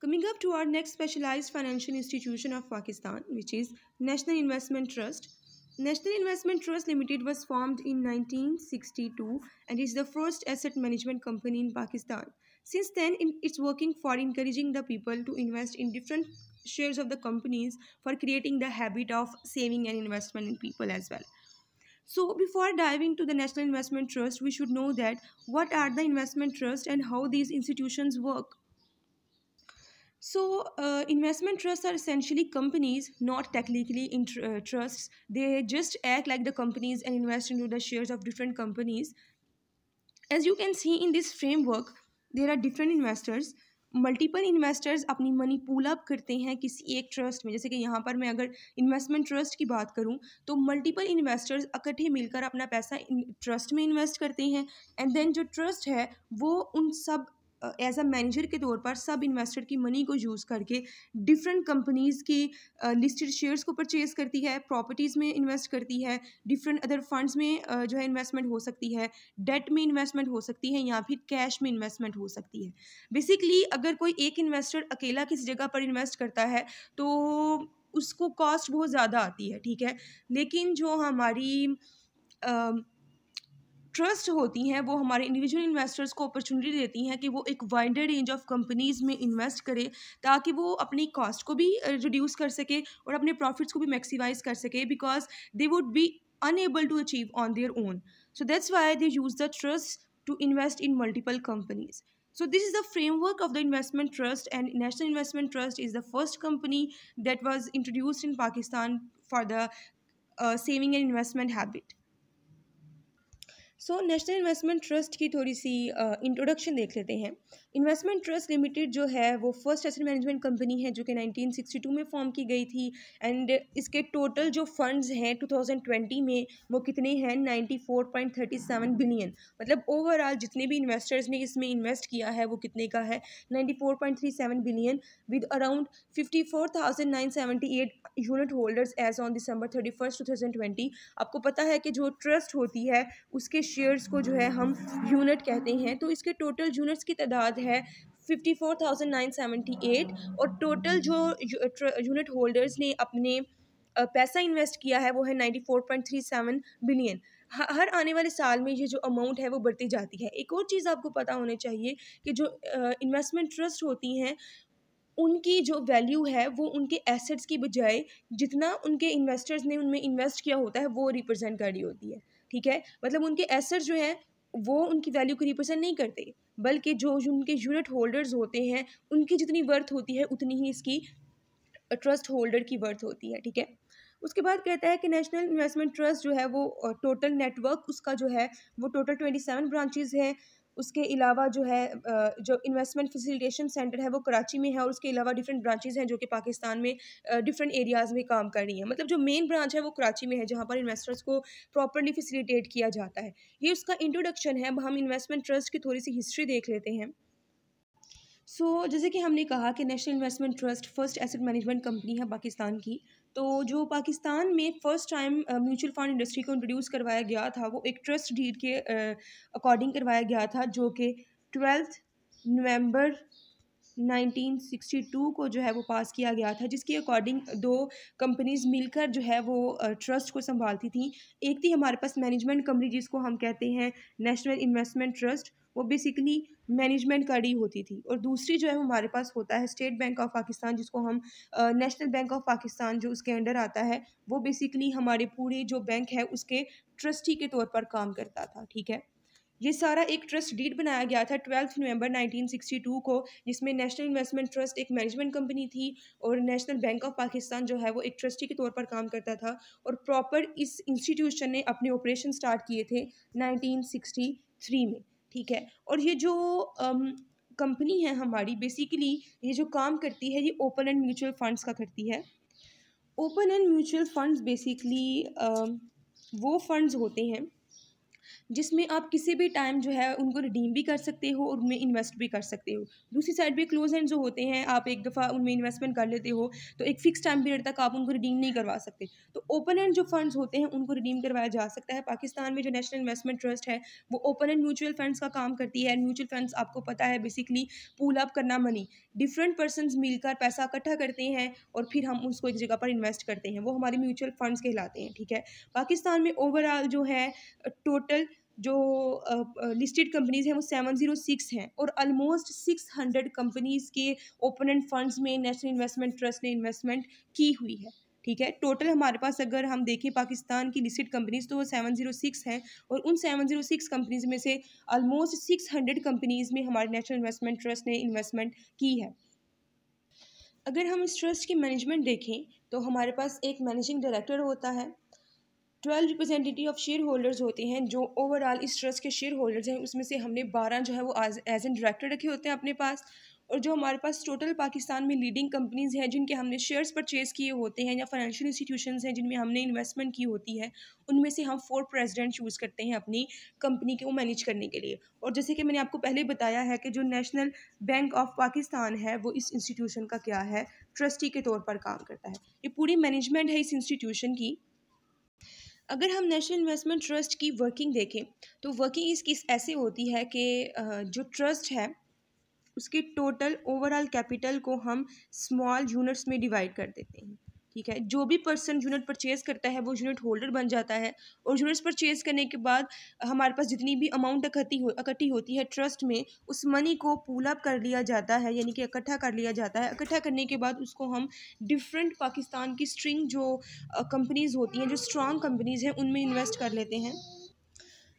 Coming up to our next specialized financial institution of Pakistan, which is National Investment Trust. National Investment Trust Limited was formed in 1962 and is the first asset management company in Pakistan. Since then, it's working for encouraging the people to invest in different shares of the companies for creating the habit of saving and investment in people as well. So, before diving to the National Investment Trust, we should know that what are the investment trusts and how these institutions work. So, investment trusts are essentially companies, not technically trusts. They just act like the companies and invest into the shares of different companies. As you can see in this framework, there are different investors. Multiple investors अपनी money pull up करते हैं किसी एक trust में. जैसे कि यहाँ पर मैं अगर इन्वेस्टमेंट ट्रस्ट की बात करूँ तो मल्टीपल इन्वेस्टर्स इकट्ठे मिलकर अपना पैसा ट्रस्ट में इन्वेस्ट करते हैं. एंड देन जो ट्रस्ट है वो उन सब एज अ मैनेजर के तौर पर सब इन्वेस्टर की मनी को यूज़ करके डिफरेंट कंपनीज़ की लिस्टेड शेयर्स को परचेज़ करती है, प्रॉपर्टीज़ में इन्वेस्ट करती है, डिफरेंट अदर फंड्स में जो है इन्वेस्टमेंट हो सकती है, डेट में इन्वेस्टमेंट हो सकती है या फिर कैश में इन्वेस्टमेंट हो सकती है. बेसिकली अगर कोई एक इन्वेस्टर अकेला किसी जगह पर इन्वेस्ट करता है तो उसको कॉस्ट बहुत ज़्यादा आती है, ठीक है. लेकिन जो हमारी ट्रस्ट होती हैं वो हमारे इंडिविजुअल इन्वेस्टर्स को अपॉर्चुनिटी देती हैं कि वो एक वाइडर रेंज ऑफ कंपनीज़ में इन्वेस्ट करें ताकि वो अपनी कॉस्ट को भी रिड्यूस कर सके और अपने प्रॉफिट्स को भी मैक्सिमाइज कर सके, because they would be unable to achieve on their own. So that's why they use the trust to invest in multiple companies. So this is the framework of the investment trust, and National Investment Trust is the first company that was introduced in Pakistan for the saving and investment habit. So national investment trust की थोड़ी सी introduction देख लेते हैं. Investment trust limited जो है वो first asset management company है जो कि 1962 में फॉर्म की गई थी. एंड इसके टोटल जो फंड्स हैं 2020 में वो कितने हैं 94.37 बिलियन. मतलब ओवरऑल जितने भी इन्वेस्टर्स ने इसमें इन्वेस्ट किया है वो कितने का है 94.37 billion with around 54,978 unit holders as on December 31st 2020. आपको पता है कि जो ट्रस्ट होती है उसके शेयर्स को जो है हम यूनिट कहते हैं. तो इसके टोटल यूनिट्स की तादाद है 54,978 और टोटल जो यूनिट होल्डर्स ने अपने पैसा इन्वेस्ट किया है वो है 94.37 बिलियन. हर आने वाले साल में ये जो अमाउंट है वो बढ़ती जाती है. एक और चीज़ आपको पता होनी चाहिए कि जो इन्वेस्टमेंट ट्रस्ट होती हैं उनकी जो वैल्यू है वो उनके एसेट्स की बजाय जितना उनके इन्वेस्टर्स ने उनमें इन्वेस्ट किया होता है वो रिप्रेजेंट कर रही होती है, ठीक है. मतलब उनके एसेट्स जो हैं वो उनकी वैल्यू को रिप्रेजेंट नहीं करते, बल्कि जो उनके यूनिट होल्डर्स होते हैं उनकी जितनी वर्थ होती है उतनी ही इसकी ट्रस्ट होल्डर की वर्थ होती है, ठीक है. उसके बाद कहता है कि नेशनल इन्वेस्टमेंट ट्रस्ट जो है वो टोटल नेटवर्क उसका जो है वो टोटल 27 ब्रांचेज़ हैं. उसके अलावा जो है जो इन्वेस्टमेंट फैसिलिटेशन सेंटर है वो कराची में है और उसके अलावा डिफरेंट ब्रांचेज़ हैं जो कि पाकिस्तान में डिफरेंट एरियाज़ में काम कर रही हैं. मतलब जो मेन ब्रांच है वो कराची में है जहाँ पर इन्वेस्टर्स को प्रॉपरली फैसिलिटेट किया जाता है. ये उसका इंट्रोडक्शन है. अब हम इन्वेस्टमेंट ट्रस्ट की थोड़ी सी हिस्ट्री देख लेते हैं. जैसे कि हमने कहा कि national investment trust first asset management company है पाकिस्तान की. तो जो पाकिस्तान में first time mutual fund industry को इंट्रोड्यूस करवाया गया था वो एक ट्रस्ट डीड के अकॉर्डिंग करवाया गया था जो कि 12 नवंबर 1962 को जो है वो पास किया गया था, जिसके अकॉर्डिंग दो कंपनीज़ मिलकर जो है वो ट्रस्ट को संभालती थी. एक थी हमारे पास मैनेजमेंट कंपनी जिसको हम कहते हैं नेशनल इन्वेस्टमेंट ट्रस्ट, वो बेसिकली मैनेजमेंट का डी होती थी. और दूसरी जो है हमारे पास होता है स्टेट बैंक ऑफ पाकिस्तान जिसको हम नेशनल बैंक ऑफ पाकिस्तान जो उसके अंडर आता है वो बेसिकली हमारे पूरे जो बैंक है उसके ट्रस्टी के तौर पर काम करता था, ठीक है. ये सारा एक ट्रस्ट डीड बनाया गया था 12 नवंबर 1962 को, जिसमें नेशनल इन्वेस्टमेंट ट्रस्ट एक मैनेजमेंट कंपनी थी और नेशनल बैंक ऑफ पाकिस्तान जो है वो एक ट्रस्टी के तौर पर काम करता था. और प्रॉपर इस इंस्टीट्यूशन ने अपने ऑपरेशन स्टार्ट किए थे 1963 में, ठीक है. और ये जो कंपनी है हमारी बेसिकली ये जो काम करती है ये ओपन एंड म्यूचुअल फंड्स का करती है. Open and mutual funds basically वो फंड्स होते हैं जिसमें आप किसी भी टाइम जो है उनको रिडीम भी कर सकते हो और उनमें इन्वेस्ट भी कर सकते हो। दूसरी साइड पे क्लोज एंड जो होते हैं, आप एक दफ़ा उनमें इन्वेस्टमेंट कर लेते हो तो एक फ़िक्स टाइम पीरियड तक आप उनको रिडीम नहीं करवा सकते। तो ओपन एंड जो फंड्स होते हैं उनको रिडीम करवाया जा सकता है। पाकिस्तान में जो नेशनल इन्वेस्टमेंट ट्रस्ट है वो ओपन एंड म्यूचुअल फंड्स का काम करती है। म्यूचुअल फंड्स आपको पता है बेसिकली पूल अप करना मनी, डिफरेंट पर्सनस मिलकर पैसा इकट्ठा करते हैं और फिर हम उसको एक जगह पर इन्वेस्ट करते हैं, वो हमारे म्यूचुअल फंड्स कहलाते हैं। ठीक है, पाकिस्तान में ओवरऑल जो है टोटल जो लिस्टेड कंपनीज हैं वो 706 हैं और ऑलमोस्ट 600 कंपनीज के ओपन एंड फंड्स में नेशनल इन्वेस्टमेंट ट्रस्ट ने इन्वेस्टमेंट की हुई है। ठीक है, टोटल हमारे पास अगर हम देखें पाकिस्तान की लिस्टेड कंपनीज तो वो 706 हैं और उन 706 कंपनीज में से ऑलमोस्ट 600 कंपनीज में हमारे नेशनल इन्वेस्टमेंट ट्रस्ट ने इन्वेस्टमेंट की है। अगर हम इस ट्रस्ट की मैनेजमेंट देखें तो हमारे पास एक मैनेजिंग डायरेक्टर होता है, 12 रिप्रेजेंटेटिव ऑफ शेयर होल्डर्स होते हैं जो ओवरऑल इस ट्रस्ट के शेयर होल्डर्स हैं, उसमें से हमने 12 जो है वो एज एन डायरेक्टर रखे होते हैं अपने पास। और जो हमारे पास टोटल पाकिस्तान में लीडिंग कंपनीज हैं जिनके हमने शेयर्स परचेज़ किए होते हैं या फाइनेंशियल इंस्टीट्यूशंस हैं जिनमें हमने इन्वेस्टमेंट की होती है, उनमें से हम 4 प्रेसिडेंट चूज़ करते हैं अपनी कंपनी को मैनेज करने के लिए। और जैसे कि मैंने आपको पहले बताया है कि जो नेशनल बैंक ऑफ पाकिस्तान है वो इस इंस्टीट्यूशन का क्या है, ट्रस्टी के तौर पर काम करता है। ये पूरी मैनेजमेंट है इस इंस्टीट्यूशन की। अगर हम नेशनल इन्वेस्टमेंट ट्रस्ट की वर्किंग देखें तो वर्किंग इसकी ऐसे होती है कि जो ट्रस्ट है उसके टोटल ओवरऑल कैपिटल को हम स्मॉल यूनिट्स में डिवाइड कर देते हैं। ठीक है, जो भी पर्सन यूनिट परचेज़ करता है वो यूनिट होल्डर बन जाता है और यूनिट्स परचेज़ करने के बाद हमारे पास जितनी भी अमाउंट इकट्ठी होती है ट्रस्ट में, उस मनी को पूल अप कर लिया जाता है, यानी कि इकट्ठा कर लिया जाता है। इकट्ठा करने के बाद उसको हम डिफरेंट पाकिस्तान की स्ट्रिंग जो कंपनीज़ होती हैं, जो स्ट्रॉन्ग कंपनीज़ हैं, उनमें इन्वेस्ट कर लेते हैं।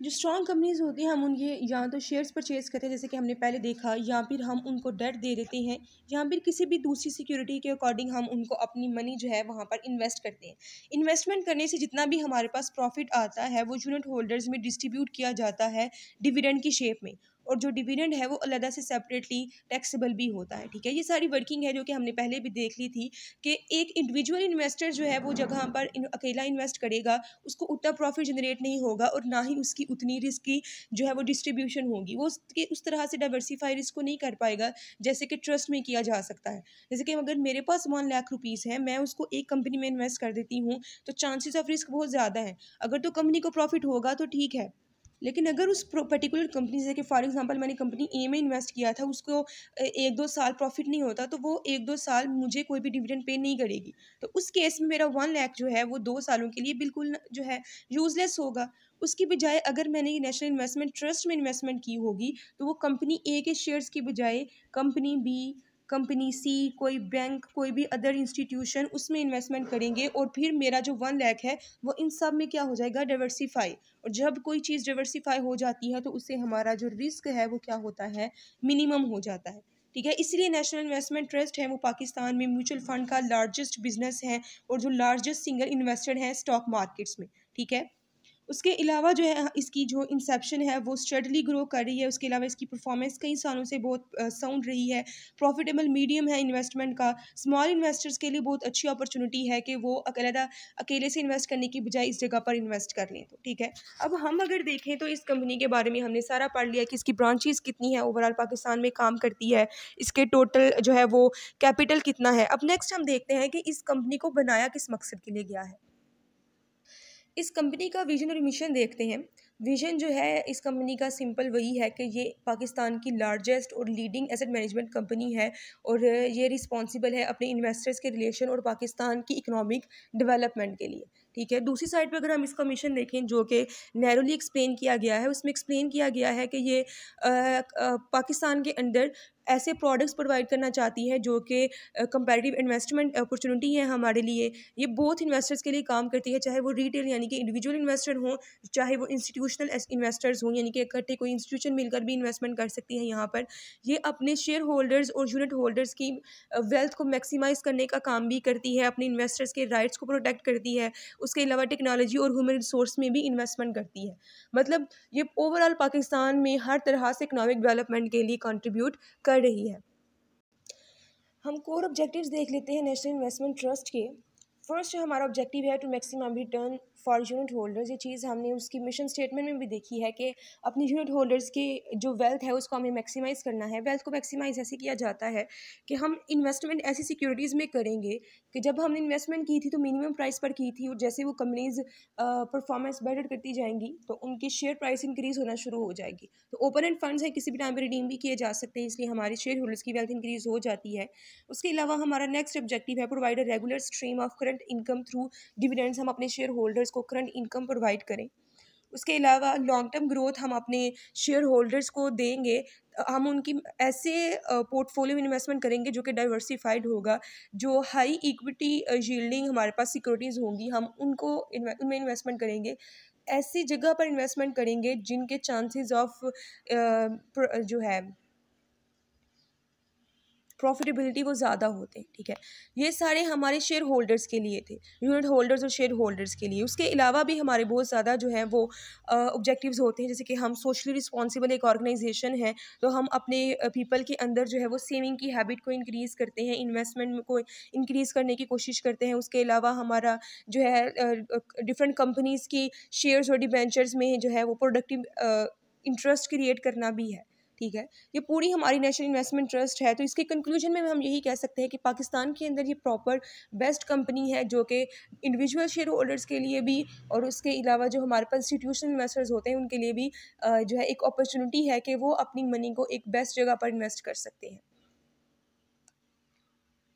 जो स्ट्रॉन्ग कंपनीज़ होती हैं हम उनके या तो शेयर्स परचेज़ करते हैं जैसे कि हमने पहले देखा, या फिर हम उनको डेट दे देते हैं, या फिर किसी भी दूसरी सिक्योरिटी के अकॉर्डिंग हम उनको अपनी मनी जो है वहाँ पर इन्वेस्ट करते हैं। इन्वेस्टमेंट करने से जितना भी हमारे पास प्रॉफिट आता है वो यूनिट होल्डर्स में डिस्ट्रीब्यूट किया जाता है डिविडेंड की शेप में, और जो डिविडेंड है वो अलग से सेपरेटली टैक्सेबल भी होता है। ठीक है, ये सारी वर्किंग है जो कि हमने पहले भी देख ली थी कि एक इंडिविजुअल इन्वेस्टर जो है वो जगह पर अकेला इन्वेस्ट करेगा, उसको उतना प्रॉफिट जनरेट नहीं होगा और ना ही उसकी उतनी रिस्क की जो है वो डिस्ट्रीब्यूशन होगी, वो उस तरह से डाइवर्सिफाई रिस्क को नहीं कर पाएगा जैसे कि ट्रस्ट में किया जा सकता है। जैसे कि अगर मेरे पास 1 लाख रुपीज़ है, मैं उसको एक कंपनी में इन्वेस्ट कर देती हूँ तो चांसेस ऑफ रिस्क बहुत ज़्यादा है। अगर तो कंपनी को प्रॉफिट होगा तो ठीक है, लेकिन अगर उस पर्टिकुलर कंपनी से, कि फॉर एग्जांपल मैंने कंपनी ए में इन्वेस्ट किया था, उसको 1-2 साल प्रॉफिट नहीं होता तो वो 1-2 साल मुझे कोई भी डिविडेंड पे नहीं करेगी। तो उस केस में मेरा 1 लाख जो है वो 2 सालों के लिए बिल्कुल जो है यूज़लेस होगा। उसकी बजाय अगर मैंने ये नेशनल इन्वेस्टमेंट ट्रस्ट में इन्वेस्टमेंट की होगी तो वो कंपनी ए के शेयर्स की बजाय कंपनी बी, कंपनी सी, कोई बैंक, कोई भी अदर इंस्टीट्यूशन उसमें इन्वेस्टमेंट करेंगे और फिर मेरा जो 1 लाख है वो इन सब में क्या हो जाएगा, डाइवर्सिफाई। और जब कोई चीज़ डाइवर्सिफाई हो जाती है तो उससे हमारा जो रिस्क है वो क्या होता है, मिनिमम हो जाता है। ठीक है, इसलिए नेशनल इन्वेस्टमेंट ट्रस्ट है वो पाकिस्तान में म्यूचुअल फंड का लार्जेस्ट बिजनेस है और जो लार्जेस्ट सिंगल इन्वेस्टर है स्टॉक मार्केट्स में। ठीक है, उसके अलावा जो है इसकी जो इंसेप्शन है वो स्टडली ग्रो कर रही है। उसके अलावा इसकी परफॉर्मेंस कई सालों से बहुत साउंड रही है, प्रॉफिटेबल मीडियम है इन्वेस्टमेंट का। स्मॉल इन्वेस्टर्स के लिए बहुत अच्छी अपॉर्चुनिटी है कि वो अकेले से इन्वेस्ट करने की बजाय इस जगह पर इन्वेस्ट कर लें। तो ठीक है, अब हम अगर देखें तो इस कंपनी के बारे में हमने सारा पढ़ लिया कि इसकी ब्रांचेस कितनी है, ओवरऑल पाकिस्तान में काम करती है, इसके टोटल जो है वो कैपिटल कितना है। अब नेक्स्ट हम देखते हैं कि इस कंपनी को बनाया किस मकसद के लिए गया है। इस कंपनी का विज़न और मिशन देखते हैं। विज़न जो है इस कंपनी का सिंपल वही है कि ये पाकिस्तान की लार्जेस्ट और लीडिंग एसेट मैनेजमेंट कंपनी है और ये रिस्पॉन्सिबल है अपने इन्वेस्टर्स के रिलेशन और पाकिस्तान की इकोनॉमिक डेवलपमेंट के लिए। ठीक है, दूसरी साइड पर अगर हम इसका मिशन देखें जो कि नैरोली एक्सप्लेन किया गया है, उसमें एक्सप्लेन किया गया है कि ये पाकिस्तान के अंदर ऐसे प्रोडक्ट्स प्रोवाइड करना चाहती है जो कि कंपैरेटिव इन्वेस्टमेंट अपॉर्चुनिटी है हमारे लिए। ये बोथ इन्वेस्टर्स के लिए काम करती है, चाहे वो रिटेल यानी कि इंडिविजुअल इन्वेस्टर हों, चाहे वो इंस्टीट्यूशनल इन्वेस्टर्स हों, यानी कि इकट्ठे कोई इंस्टीट्यूशन मिलकर भी इन्वेस्टमेंट कर सकती है यहाँ पर। ये अपने शेयर होल्डर्स और यूनिट होल्डर्स की वेल्थ को मैक्सिमाइज़ करने का काम भी करती है, अपने इन्वेस्टर्स के राइट्स को प्रोटेक्ट करती है। उसके अलावा टेक्नोलॉजी और ह्यूमन रिसोर्स में भी इन्वेस्टमेंट करती है। मतलब ये ओवरऑल पाकिस्तान में हर तरह से इकोनॉमिक डेवलपमेंट के लिए कंट्रीब्यूट कर रही है। हम कोर ऑब्जेक्टिव्स देख लेते हैं नेशनल इन्वेस्टमेंट ट्रस्ट के। फर्स्ट जो हमारा ऑब्जेक्टिव है to maximum return for unit holders, ये चीज़ हमने उसकी मिशन स्टेटमेंट में भी देखी है कि अपनी यूनिट होल्डर्स की जो वेल्थ है उसको हमें मैक्सिमाइज़ करना है। वेल्थ को मैक्सिमाइज़ ऐसे किया जाता है कि हम इन्वेस्टमेंट ऐसी सिक्योरिटीज़ में करेंगे कि जब हमने इन्वेस्टमेंट की थी तो मिनिमम प्राइस पर की थी, और जैसे वो कंपनीज़ परफॉर्मेंस बेटर करती जाएंगी तो उनकी शेयर प्राइस इंक्रीज़ होना शुरू हो जाएगी। तो ओपन एंड फंड्स हैं, किसी भी टाइम पर रिडीम भी किए जा सकते हैं, इसलिए हमारे शेयर होल्डर्स की वेल्थ इंक्रीज़ हो जाती है। उसके अलावा हमारा नेक्स्ट ऑब्जेक्टिव है provide a regular stream of current income through dividends, हम अपने शेयर होल्डर्स को करंट इनकम प्रोवाइड करें। उसके अलावा लॉन्ग टर्म ग्रोथ हम अपने शेयर होल्डर्स को देंगे, हम उनकी ऐसे पोर्टफोलियो इन्वेस्टमेंट करेंगे जो कि डाइवर्सिफाइड होगा, जो हाई इक्विटी यील्डिंग हमारे पास सिक्योरिटीज़ होंगी, हम उनमें इन्वेस्टमेंट करेंगे। ऐसी जगह पर इन्वेस्टमेंट करेंगे जिनके चांसेस ऑफ जो है प्रॉफिटेबिलिटी वो ज़्यादा होते हैं, ठीक है। ये सारे हमारे शेयर होल्डर्स के लिए थे, यूनिट होल्डर्स और शेयर होल्डर्स के लिए। उसके अलावा भी हमारे बहुत ज़्यादा जो है वो ऑब्जेक्टिव्स होते हैं, जैसे कि हम सोशली रिस्पॉन्सिबल एक ऑर्गेनाइजेशन है, तो हम अपने पीपल के अंदर जो है वो सेविंग की हैबिट को इंक्रीज़ करते हैं, इन्वेस्टमेंट को इंक्रीज़ करने की कोशिश करते हैं। उसके अलावा हमारा जो है डिफरेंट कंपनीज़ की शेयर्स और डिबेंचर्स में जो है वो प्रोडक्टिव इंटरेस्ट क्रिएट करना भी है, ठीक है। ये पूरी हमारी नेशनल इन्वेस्टमेंट ट्रस्ट है। तो इसके कंक्लूजन में हम यही कह सकते हैं कि पाकिस्तान के अंदर ये प्रॉपर बेस्ट कंपनी है, जो कि इंडिविजुअल शेयर होल्डर्स के लिए भी और उसके अलावा जो हमारे पास इंस्टीट्यूशनल इन्वेस्टर्स होते हैं उनके लिए भी जो है एक अपॉर्चुनिटी है कि वो अपनी मनी को एक बेस्ट जगह पर इन्वेस्ट कर सकते हैं।